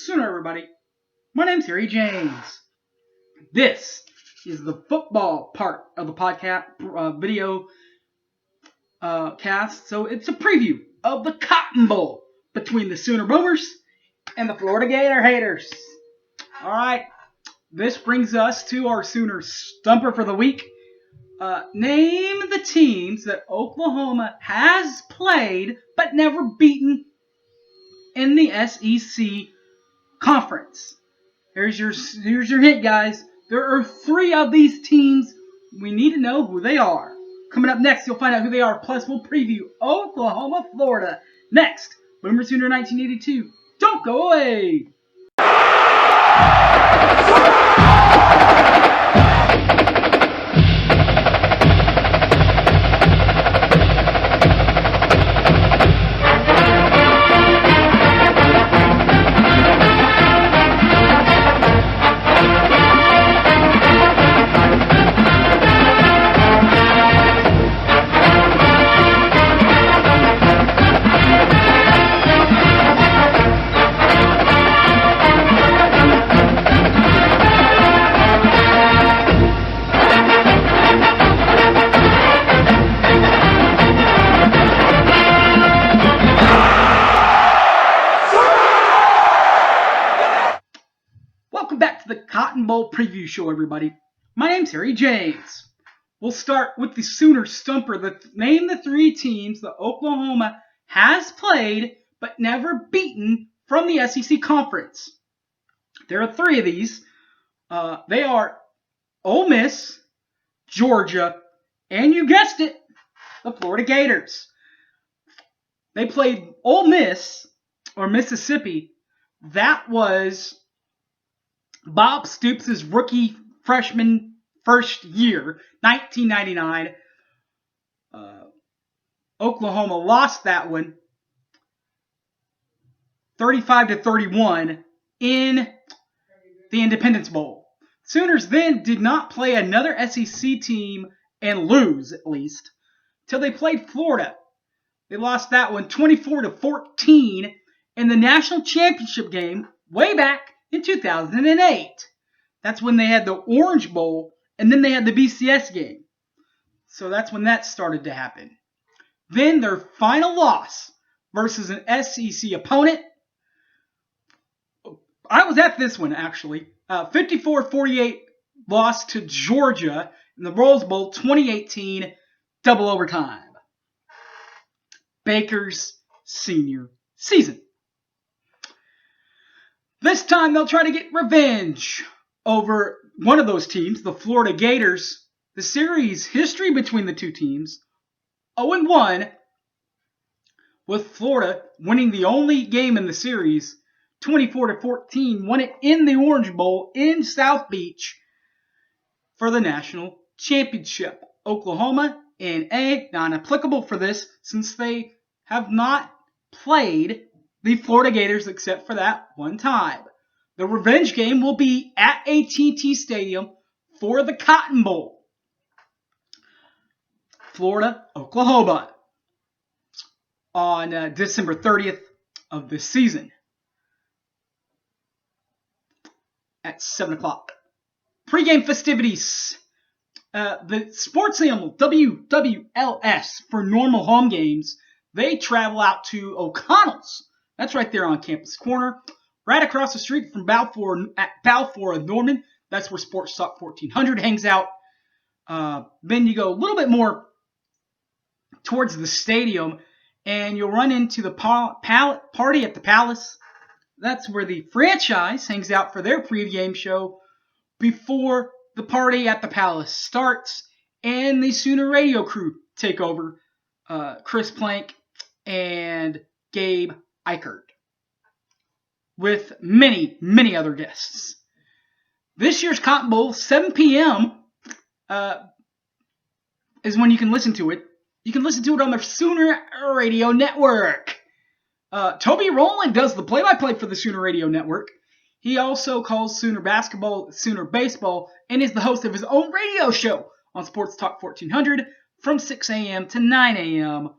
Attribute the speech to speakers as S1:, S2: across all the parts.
S1: Sooner, everybody. My name's Harry James. This is the football part of the podcast video cast. So it's a preview of the Cotton Bowl between the Sooner Boomers and the Florida Gator haters. All right, this brings us to our Sooner Stumper for the week. Name the teams that Oklahoma has played but never beaten in the SEC Conference. Here's your hint, guys. There are 3 of these teams. We need to know who they are. Coming up next, you'll find out who they are. Plus, we'll preview Oklahoma, Florida. Next, Boomer Sooner 1982. Don't go away. Welcome back to the Cotton Bowl Preview Show, everybody. My name's Harry James. We'll start with the Sooner Stumper. Name the 3 teams that Oklahoma has played but never beaten from the SEC Conference. There are 3 of these. They are Ole Miss, Georgia, and you guessed it, the Florida Gators. They played Ole Miss, or Mississippi. That was Bob Stoops' rookie freshman first year, 1999. Oklahoma lost that one 35-31 in the Independence Bowl. Sooners then did not play another SEC team and lose, at least, till they played Florida. They lost that one 24-14 in the national championship game way back in 2008. That's when they had the Orange Bowl, and then they had the BCS game. So that's when that started to happen. Then their final loss versus an SEC opponent. I was at this one, actually. 54-48 loss to Georgia in the Rose Bowl 2018, double overtime. Baker's senior season. This time they'll try to get revenge over one of those teams, the Florida Gators. The series history between the 2 teams, 0-1, with Florida winning the only game in the series, 24-14, won it in the Orange Bowl in South Beach for the national championship. Oklahoma in A, non-applicable for this since they have not played the Florida Gators except for that one time. The revenge game will be at AT&T Stadium for the Cotton Bowl. Florida, Oklahoma on December 30th of this season at 7 o'clock. Pre-game festivities. The sports animal WWLS for normal home games, they travel out to O'Connell's. That's right there on Campus Corner, right across the street from Balfour and Norman. That's where Sports Talk 1400 hangs out. Then you go a little bit more towards the stadium, and you'll run into the Party at the Palace. That's where the franchise hangs out for their pregame show before the Party at the Palace starts, and the Sooner Radio crew take over. Chris Plank and Gabe Eichert, with many, many other guests. This year's Cotton Bowl, 7 p.m. Is when you can listen to it. You can listen to it on the Sooner Radio Network. Toby Rowland does the play-by-play for the Sooner Radio Network. He also calls Sooner basketball, Sooner baseball, and is the host of his own radio show on Sports Talk 1400 from 6 a.m. to 9 a.m.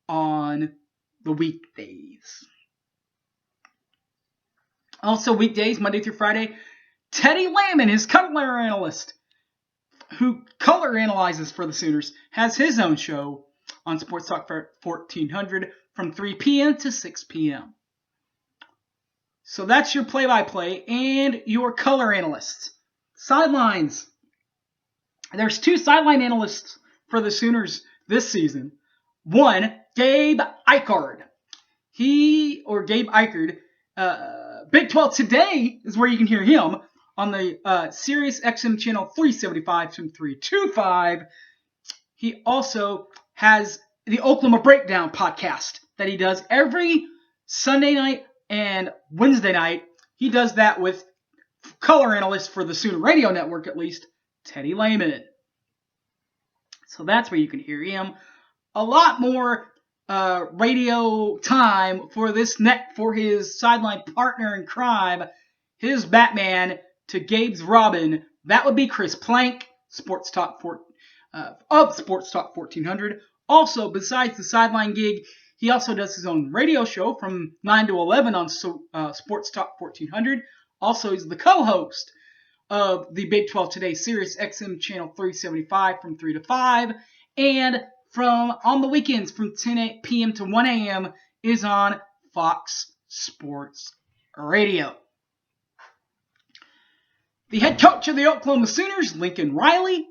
S1: on the weekdays. Also weekdays, Monday through Friday, Teddy Lamon, his color analyst, who color analyzes for the Sooners, has his own show on Sports Talk 1400 from 3 p.m. to 6 p.m. So that's your play-by-play and your color analysts. Sidelines. There's 2 sideline analysts for the Sooners this season. One, Gabe Eichard. Gabe Eichard, Big 12 Today is where you can hear him on the Sirius XM channel 375 from 325. He also has the Oklahoma Breakdown podcast that he does every Sunday night and Wednesday night. He does that with color analyst for the Sooner Radio Network, at least, Teddy Lamon. So that's where you can hear him. A lot more radio time for his sideline partner in crime, his Batman to Gabe's Robin. That would be Chris Plank, Sports Talk of Sports Talk 1400. Also, besides the sideline gig, he also does his own radio show from 9 to 11 on Sports Talk 1400. Also, he's the co-host of the Big 12 Today Sirius XM channel 375 from 3 to 5. And from on the weekends from 10 p.m. to 1 a.m. is on Fox Sports Radio. The head coach of the Oklahoma Sooners, Lincoln Riley,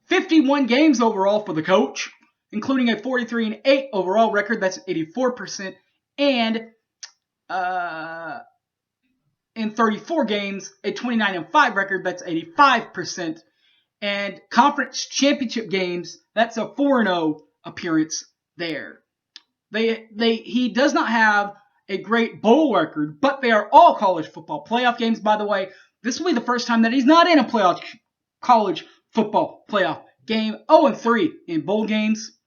S1: 51 games overall for the coach, including a 43-8 overall record, that's 84%, and in 34 games, a 29-5 record, that's 85%, and conference championship games, that's a 4-0 appearance there. He does not have a great bowl record, but they are all college football playoff games, by the way. This will be the first time that he's not in a college football playoff game. 0-3 in bowl games.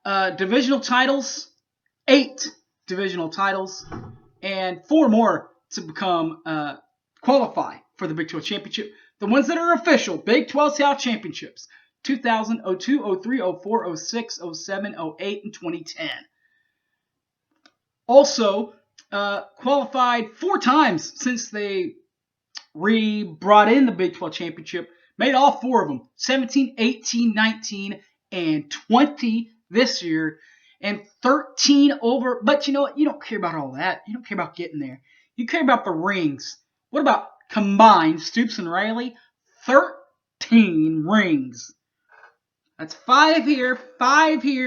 S1: Divisional titles, 8 divisional titles, and 4 more to become qualify for the Big 12 Championship. The ones that are official, Big 12 South Championships, 2000, 02, 03, 04, 06, 07, 08, and 2010. Also, qualified 4 times since they brought in the Big 12 Championship. Made all 4 of them, 17, 18, 19, and 20 this year. And 13 over, but you know what? You don't care about all that. You don't care about getting there. You care about the rings. What about combined, Stoops and Riley? 13 rings. That's 5 here,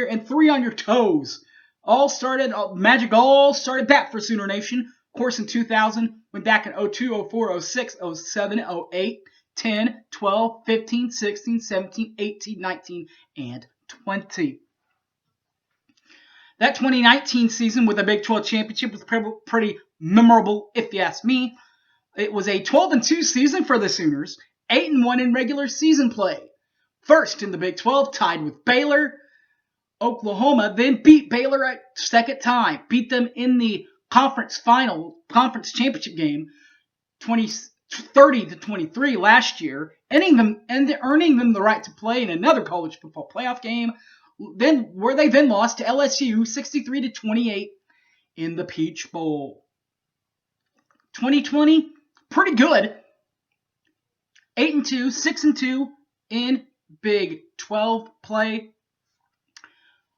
S1: and 3 on your toes. Magic all started back for Sooner Nation. Of course, in 2000, went back in 02, 04, 06, 07, 08, 10, 12, 15, 16, 17, 18, 19, and 20. That 2019 season with the Big 12 Championship was pretty memorable, if you ask me. It was a 12-2 season for the Sooners, 8-1 in regular season play. First in the Big 12, tied with Baylor. Oklahoma then beat Baylor a second time, beat them in the conference championship game, 30-23 last year, earning them the right to play in another college football playoff game. Where they then lost to LSU 63-28 in the Peach Bowl. 2020, pretty good. 8-2, 6-2 in Big 12 play.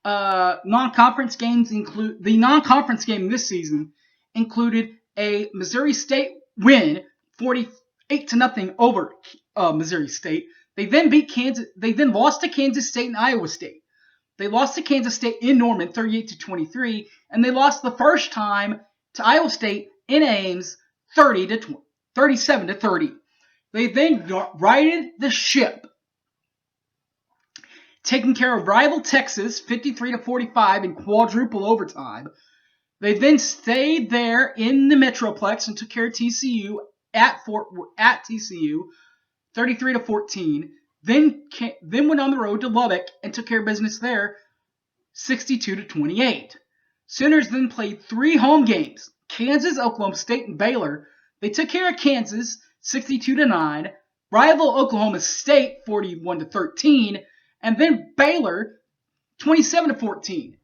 S1: Non-conference games include the non-conference game this season included a Missouri State win, 48-0 over Missouri State. They then beat Kansas. They then lost to Kansas State and Iowa State. They lost to Kansas State in Norman, 38-23, and they lost the first time to Iowa State in Ames, 37-30. They then righted the ship, taking care of rival Texas, 53-45 in quadruple overtime. They then stayed there in the Metroplex and took care of TCU at TCU, 33-14. Then went on the road to Lubbock and took care of business there, 62-28. Sooners then played 3 home games, Kansas, Oklahoma State, and Baylor. They took care of Kansas, 62-9, rival Oklahoma State, 41-13, and then Baylor, 27-14.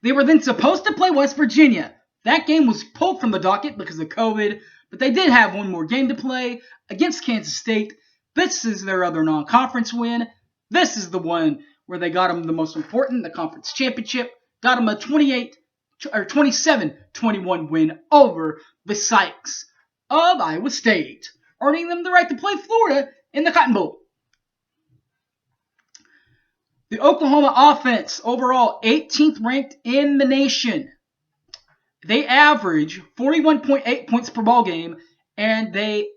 S1: They were then supposed to play West Virginia, That game was pulled from the docket because of COVID, but they did have one more game to play against Kansas State. This is their other non-conference win. This is the one where they got them the most important, the conference championship. Got them a 27-21 win over the Sykes of Iowa State, earning them the right to play Florida in the Cotton Bowl. The Oklahoma offense, overall 18th ranked in the nation. They average 41.8 points per ball game, and they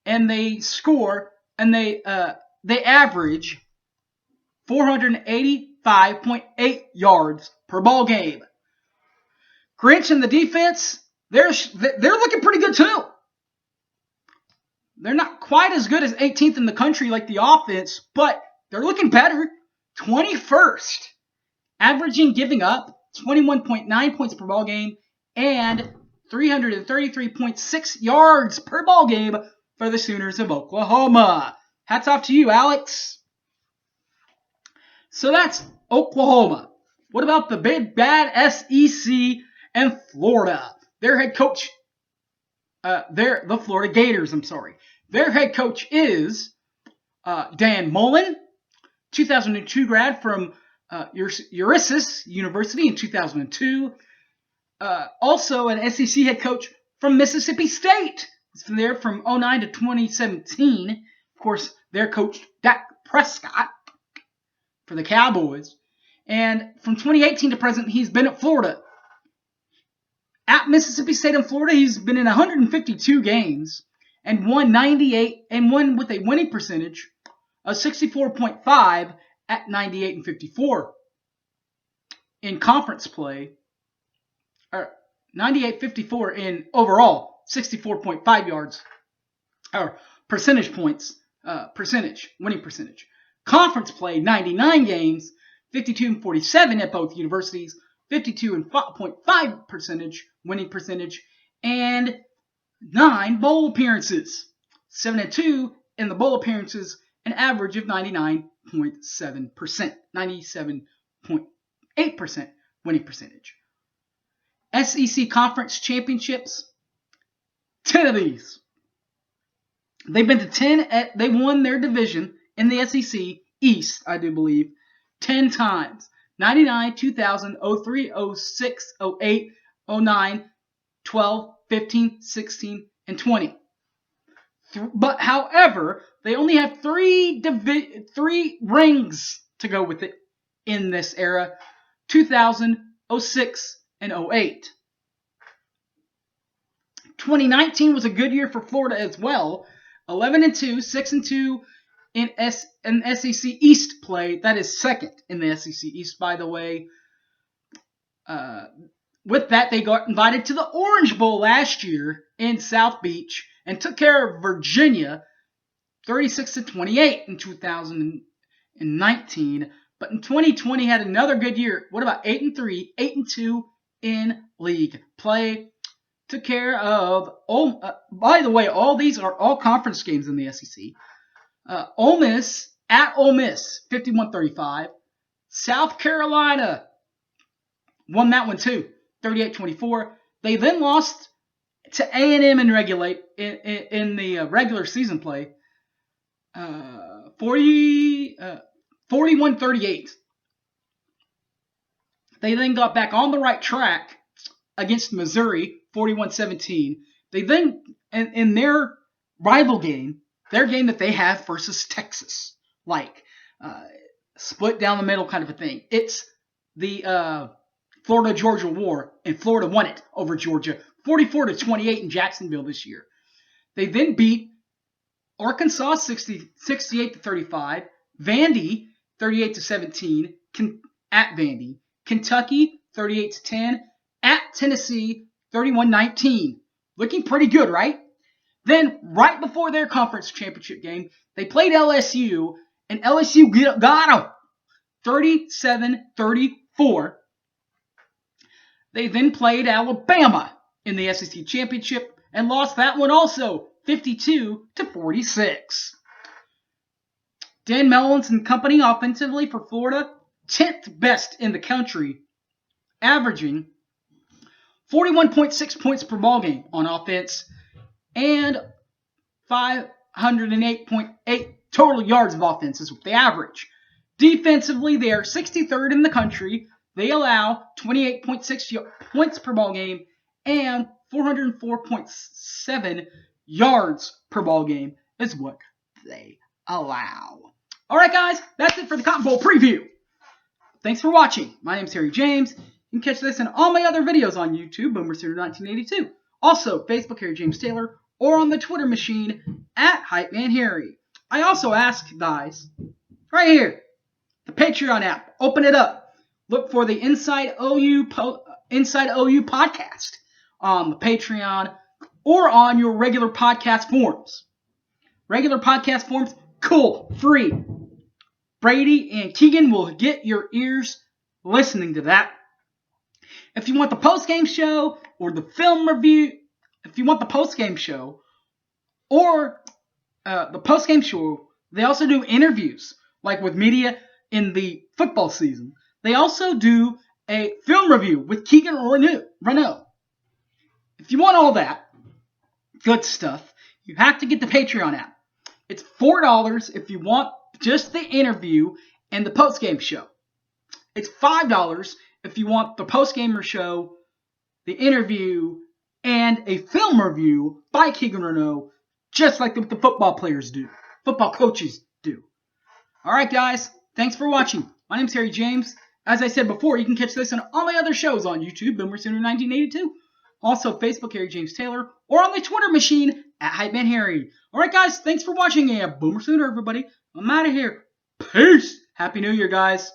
S1: average 485.8 yards per ball game. Grinch and the defense, they're looking pretty good too. They're not quite as good as 18th in the country like the offense, but they're looking better. 21st, averaging giving up 21.9 points per ball game and 333.6 yards per ball game for the Sooners of Oklahoma. Hats off to you, Alex. So that's Oklahoma. What about the big bad SEC and Florida? Their head coach, the Florida Gators, Their head coach is Dan Mullen, 2002 grad from Urisis University in 2002. Also an SEC head coach from Mississippi State. He's been there from 2009 to 2017. Of course, their coach, Dak Prescott, for the Cowboys. And from 2018 to present, he's been at Florida. At Mississippi State and Florida, he's been in 152 games and won 98 and won with a winning percentage of 64.5 at 98-54 in conference play, or 98-54 in overall, 64.5 yards, or percentage points, winning percentage. Conference play, 99 games, 52-47 at both universities, 52.5 percentage, winning percentage, and 9 bowl appearances, 7-2 in the bowl appearances, an average of 99.7%, 97.8% winning percentage. SEC Conference Championships, 10 of these. They've been to 10, they won their division in the SEC East, I do believe, 10 times. 99, 2000, 03, 06, 08, 09, 12, 15, 16, and 20. But however, they only have three rings to go with it in this era: 2000, 06, and 08. 2019 was a good year for Florida as well. 11-2, 6-2 in SEC East play. That is second in the SEC East, by the way. With that, they got invited to the Orange Bowl last year in South Beach and took care of Virginia 36-28 in 2019. But in 2020 had another good year. What about 8-3, 8-2 in league play? Took care of, by the way, all these are all conference games in the SEC. Ole Miss, at Ole Miss, 51-35. South Carolina won that one too, 38-24. They then lost to A&M in the regular season play, 41-38. They then got back on the right track against Missouri, 41-17. They then, in their rival game, their game that they have versus Texas, split down the middle kind of a thing. It's the Florida-Georgia war, and Florida won it over Georgia, 44-28 in Jacksonville this year. They then beat Arkansas 68-35, Vandy 38-17 at Vandy, Kentucky 38-10 at Tennessee 31-19. Looking pretty good, right? Then right before their conference championship game, they played LSU, and LSU got them 37-34. They then played Alabama in the SEC championship and lost that one also, 52-46. Dan Mullins and company offensively for Florida, 10th best in the country, averaging 41.6 points per ball game on offense, and 508.8 total yards of offense is what they average. Defensively, they are 63rd in the country. They allow 28.6 points per ball game and 404.7 yards per ball game is what they allow. All right, guys, that's it for the Cotton Bowl preview. Thanks for watching. My name's Harry James. You can catch this and all my other videos on YouTube, BoomerSooner1982. Also, Facebook, Harry James Taylor, or on the Twitter machine at HypeManHarry. I also ask guys, right here, the Patreon app, open it up. Look for the Inside OU podcast on the Patreon or on your regular podcast forms. Regular podcast forms, cool, free. Brady and Keegan will get your ears listening to that. If you want the post-game show or the film review, they also do interviews, like with media in the football season. They also do a film review with Keegan Renault. If you want all that good stuff, you have to get the Patreon app. It's $4 if you want just the interview and the post-game show. It's $5 if you want the post-gamer show, the interview, and a film review by Keegan Renault, just like the football players do, football coaches do. All right, guys, thanks for watching. My name's Harry James. As I said before, you can catch this and all my other shows on YouTube, BoomerSooner1982. Also, Facebook, Harry James Taylor, or on the Twitter machine at HypeManHarry. All right, guys, thanks for watching. Boomer Sooner, everybody. I'm out of here. Peace. Happy New Year, guys.